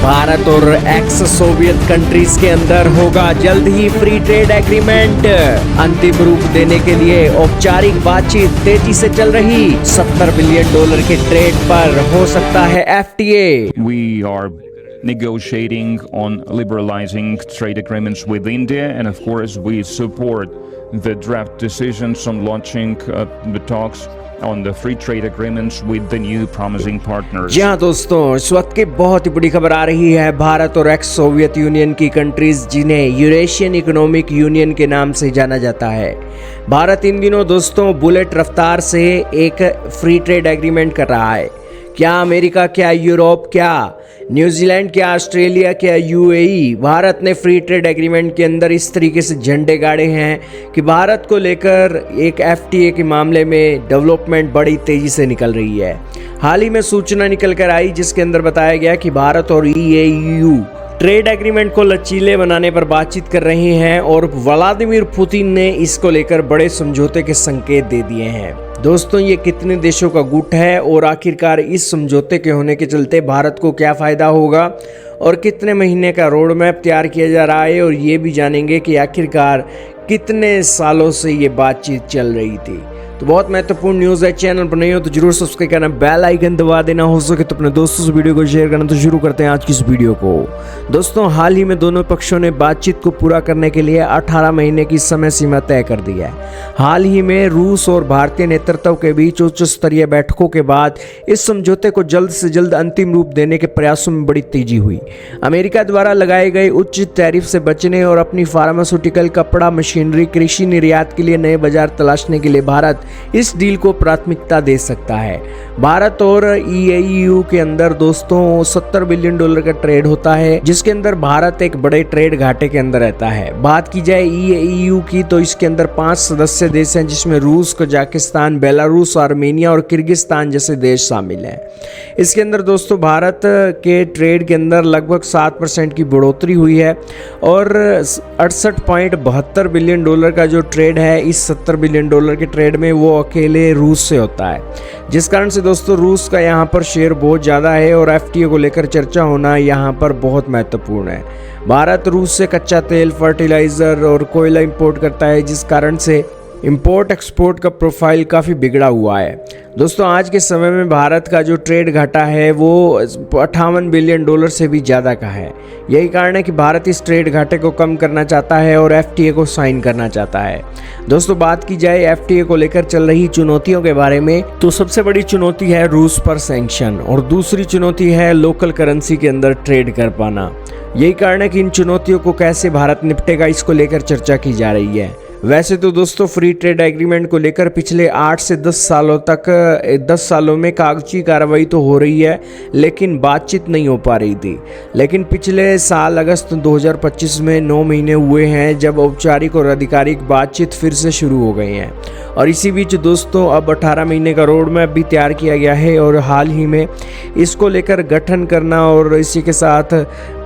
भारत और x Soviet countries के अंदर होगा जल्द ही फ्री ट्रेड एग्रीमेंट। अंतिम रूप देने के लिए औपचारिक बातचीत तेजी से चल रही। $70 बिलियन के ट्रेड पर हो सकता है FTA। We are negotiating on liberalizing trade agreements with India, and of course we support the draft decisions on launching the talks on the free trade agreements with the new promising partners। जी हाँ दोस्तों, इस वक्त की बहुत ही बड़ी खबर आ रही है। भारत और एक्स सोवियत यूनियन की कंट्रीज, जिन्हें यूरेशियन इकोनॉमिक यूनियन के नाम से जाना जाता है, भारत इन दिनों दोस्तों बुलेट रफ्तार से एक फ्री ट्रेड एग्रीमेंट कर रहा है। क्या अमेरिका, क्या यूरोप, क्या न्यूजीलैंड, क्या ऑस्ट्रेलिया, क्या UAE, भारत ने फ्री ट्रेड एग्रीमेंट के अंदर इस तरीके से झंडे गाड़े हैं कि भारत को लेकर एक FTA के मामले में डेवलपमेंट बड़ी तेज़ी से निकल रही है। हाल ही में सूचना निकल कर आई जिसके अंदर बताया गया कि भारत और EU ट्रेड एग्रीमेंट को लचीले बनाने पर बातचीत कर रहे हैं और व्लादिमीर पुतिन ने इसको लेकर बड़े समझौते के संकेत दे दिए हैं। दोस्तों, ये कितने देशों का गुट है और आखिरकार इस समझौते के होने के चलते भारत को क्या फ़ायदा होगा और कितने महीने का रोड मैप तैयार किया जा रहा है, और ये भी जानेंगे कि आखिरकार कितने सालों से ये बातचीत चल रही थी। तो बहुत महत्वपूर्ण न्यूज़ है। चैनल पर नहीं हो तो जरूर सब्सक्राइब करना, बेल आइकन दबा देना, हो सके तो अपने दोस्तों से वीडियो को शेयर करना। तो शुरू करते हैं आज की इस वीडियो को। दोस्तों, हाल ही में दोनों पक्षों ने बातचीत को पूरा करने के लिए 18 महीने की समय सीमा तय कर दी है। हाल ही में रूस और भारतीय नेतृत्व के बीच उच्च स्तरीय बैठकों के बाद इस समझौते को जल्द से जल्द अंतिम रूप देने के प्रयासों में बड़ी तेजी हुई। अमेरिका द्वारा लगाए गए उच्च टैरिफ से बचने और अपनी फार्मास्यूटिकल, कपड़ा, मशीनरी, कृषि निर्यात के लिए नए बाजार तलाशने के लिए भारत इस डील को प्राथमिकता दे सकता है। भारत और EU के अंदर दोस्तों $70 बिलियन का ट्रेड होता है, जिसके अंदर भारत एक बड़े ट्रेड घाटे के अंदर रहता है। बात की जाए EU की तो इसके अंदर 5 सदस्य देश हैं, जिसमें रूस, कजाकिस्तान, बेलारूस, आर्मेनिया और किर्गिस्तान जैसे देश शामिल हैं। इसके अंदर दोस्तों भारत के ट्रेड के अंदर लगभग 7% की बढ़ोतरी हुई है और $68.72 बिलियन का जो ट्रेड है इस $70 बिलियन के ट्रेड में वो अकेले रूस से होता है, जिस कारण से दोस्तों रूस का यहाँ पर शेयर बहुत ज़्यादा है और FTA को लेकर चर्चा होना यहाँ पर बहुत महत्वपूर्ण है। भारत रूस से कच्चा तेल, फर्टिलाइज़र और कोयला इंपोर्ट करता है, जिस कारण से इंपोर्ट एक्सपोर्ट का प्रोफाइल काफ़ी बिगड़ा हुआ है। दोस्तों, आज के समय में भारत का जो ट्रेड घाटा है वो $58 बिलियन से भी ज़्यादा का है। यही कारण है कि भारत इस ट्रेड घाटे को कम करना चाहता है और FTA को साइन करना चाहता है। दोस्तों, बात की जाए FTA को लेकर चल रही चुनौतियों के बारे में तो सबसे बड़ी चुनौती है रूस पर सैंक्शन और दूसरी चुनौती है लोकल करेंसी के अंदर ट्रेड कर पाना। यही कारण है कि इन चुनौतियों को कैसे भारत निपटेगा, इसको लेकर चर्चा की जा रही है। वैसे तो दोस्तों फ्री ट्रेड एग्रीमेंट को लेकर पिछले 8 से 10 सालों तक 10 सालों में कागजी कार्रवाई तो हो रही है, लेकिन बातचीत नहीं हो पा रही थी। लेकिन पिछले साल अगस्त 2025 में 9 महीने हुए हैं जब औपचारिक और आधिकारिक बातचीत फिर से शुरू हो गई हैं, और इसी बीच दोस्तों अब 18 महीने का रोड मैप भी तैयार किया गया है और हाल ही में इसको लेकर गठन करना और इसी के साथ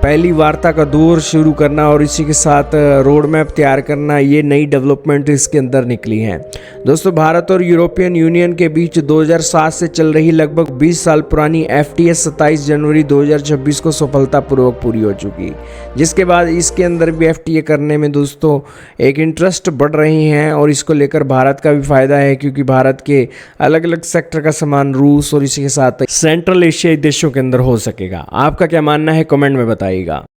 पहली वार्ता का दौर शुरू करना और इसी के साथ रोड मैप तैयार करना, ये नई डेवलपमेंट इसके अंदर निकली हैं। दोस्तों, भारत और यूरोपियन यूनियन के बीच 2007 से चल रही लगभग 20 साल पुरानी FTA 27 जनवरी 2026 को सफलतापूर्वक पूरी हो चुकी, जिसके बाद इसके अंदर भी FTA करने में दोस्तों एक इंटरेस्ट बढ़ रही हैं और इसको लेकर भारत का भी फायदा है, क्योंकि भारत के अलग अलग सेक्टर का सामान रूस और इसी के साथ सेंट्रल एशियाई देशों के अंदर हो सकेगा। आपका क्या मानना है, कमेंट में बताइएगा।